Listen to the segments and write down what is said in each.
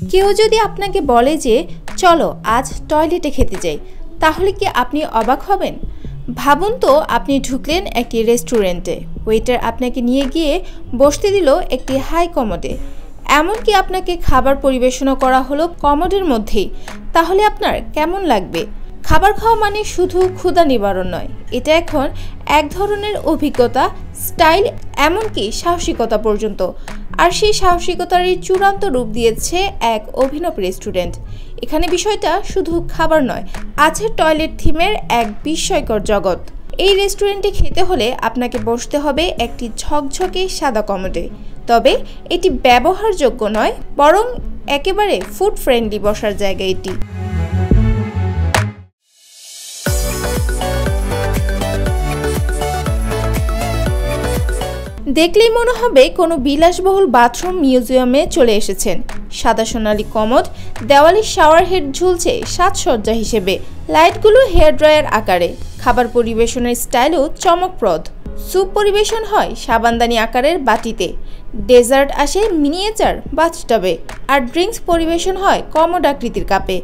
কেউ যদি আপনাকে বলে যে চলো আজ টয়লেটে খেতে যাই, তাহলে কি আপনি অবাক হবেন? ভাবুন তো, আপনি ঢুকলেন একটি রেস্টুরেন্টে, ওয়েটার আপনাকে নিয়ে গিয়ে বসতে দিল একটি হাই কমোডে, এমনকি আপনাকে খাবার পরিবেশনও করা হলো কমোডের মধ্যেই, তাহলে আপনার কেমন লাগবে? খাবার খাওয়া মানে শুধু ক্ষুধা নিবারণ নয়, এটা এখন এক ধরনের অভিজ্ঞতা, স্টাইল, এমনকি সাহসিকতা পর্যন্ত। আর সেই সাহসিকতারই চূড়ান্ত রূপ দিয়েছে এক অভিনব রেস্টুরেন্ট। এখানে বিষয়টা শুধু খাবার নয়, আছে টয়লেট থিমের এক বিস্ময়কর জগৎ। এই রেস্টুরেন্টে খেতে হলে আপনাকে বসতে হবে একটি ঝকঝকে সাদা কমোডে, তবে এটি ব্যবহারযোগ্য নয়, বরং একেবারে ফুড ফ্রেন্ডলি বসার জায়গা এটি। দেখলেই মনে হবে কোনো বিলাসবহুল বাথরুম মিউজিয়ামে চলে এসেছেন। সাদা সোনালি কমোড, দেওয়ালে শাওয়ার হেড ঝুলছে সাজসজ্জা হিসেবে, লাইটগুলো হেয়ার ড্রায়ার আকারে। খাবার পরিবেশনের স্টাইলও চমকপ্রদ। স্যুপ পরিবেশন হয় সাবানদানি আকারের বাটিতে, ডেজার্ট আসে মিনিয়েচার বাথটবে, আর ড্রিঙ্কস পরিবেশন হয় কমোড আকৃতির কাপে।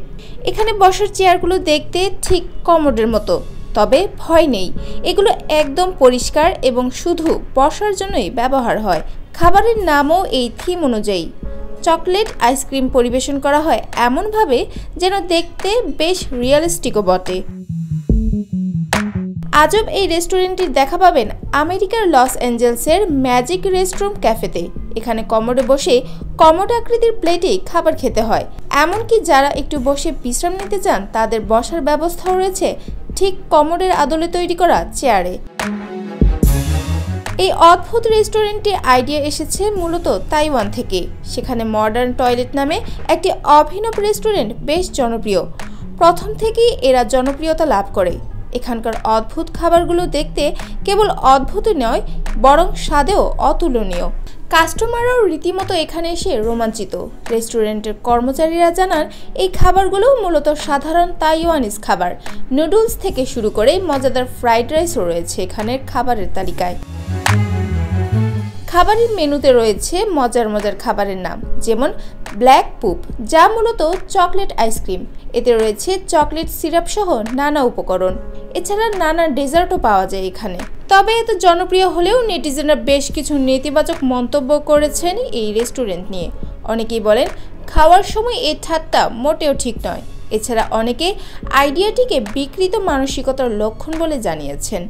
এখানে বসার চেয়ারগুলো দেখতে ঠিক কমোডের মতো, তবে ভয় নেই, এগুলো একদম পরিষ্কার এবং শুধু বসার জন্যই ব্যবহার হয়। খাবারের নামও এই থিম অনুযায়ী। চকলেট আইসক্রিম পরিবেশন করা হয় এমনভাবে যেন দেখতে বেশ রিয়েলিস্টিকও বটে। আজব এই রেস্টুরেন্টটির দেখা পাবেন আমেরিকার লস অ্যাঞ্জেলসের ম্যাজিক রেস্টরুম ক্যাফেতে। এখানে কমোডে বসে কমোড আকৃতির প্লেটে খাবার খেতে হয়, এমনকি যারা একটু বসে বিশ্রাম নিতে চান তাদের বসার ব্যবস্থাও রয়েছে ঠিক কমোডের আদলে তৈরি করা চেয়ারে। এই অদ্ভুত রেস্টুরেন্টটির আইডিয়া এসেছে মূলত তাইওয়ান থেকে। সেখানে মডার্ন টয়লেট নামে একটি অভিনব রেস্টুরেন্ট বেশ জনপ্রিয়। প্রথম থেকেই এরা জনপ্রিয়তা লাভ করে। এখানকার অদ্ভুত খাবারগুলো দেখতে কেবল অদ্ভুত নয়, বরং স্বাদেও অতুলনীয়। কাস্টমাররাও রীতিমতো এখানে এসে রোমাঞ্চিত। রেস্টুরেন্টের কর্মচারীরা জানান এই খাবারগুলো মূলত সাধারণ তাইওয়ানিজ খাবার। নুডলস থেকে শুরু করে মজাদার ফ্রাইড রাইসও রয়েছে এখানের খাবারের তালিকায়। খাবারের মেনুতে রয়েছে মজার মজার খাবারের নাম, যেমন ব্ল্যাক পুপ, যা মূলত চকলেট আইসক্রিম। এতে রয়েছে চকলেট সিরাপ সহ নানা উপকরণ। এছাড়া নানা ডেজার্টও পাওয়া যায় এখানে। তবে এত জনপ্রিয় হলেও নেটিজেনরা বেশ কিছু নেতিবাচক মন্তব্য করেছেন এই রেস্টুরেন্ট নিয়ে। অনেকেই বলেন খাওয়ার সময় এই ঠাট্টা মোটেও ঠিক নয়। এছাড়া অনেকে আইডিয়াটিকে বিকৃত মানসিকতার লক্ষণ বলে জানিয়েছেন।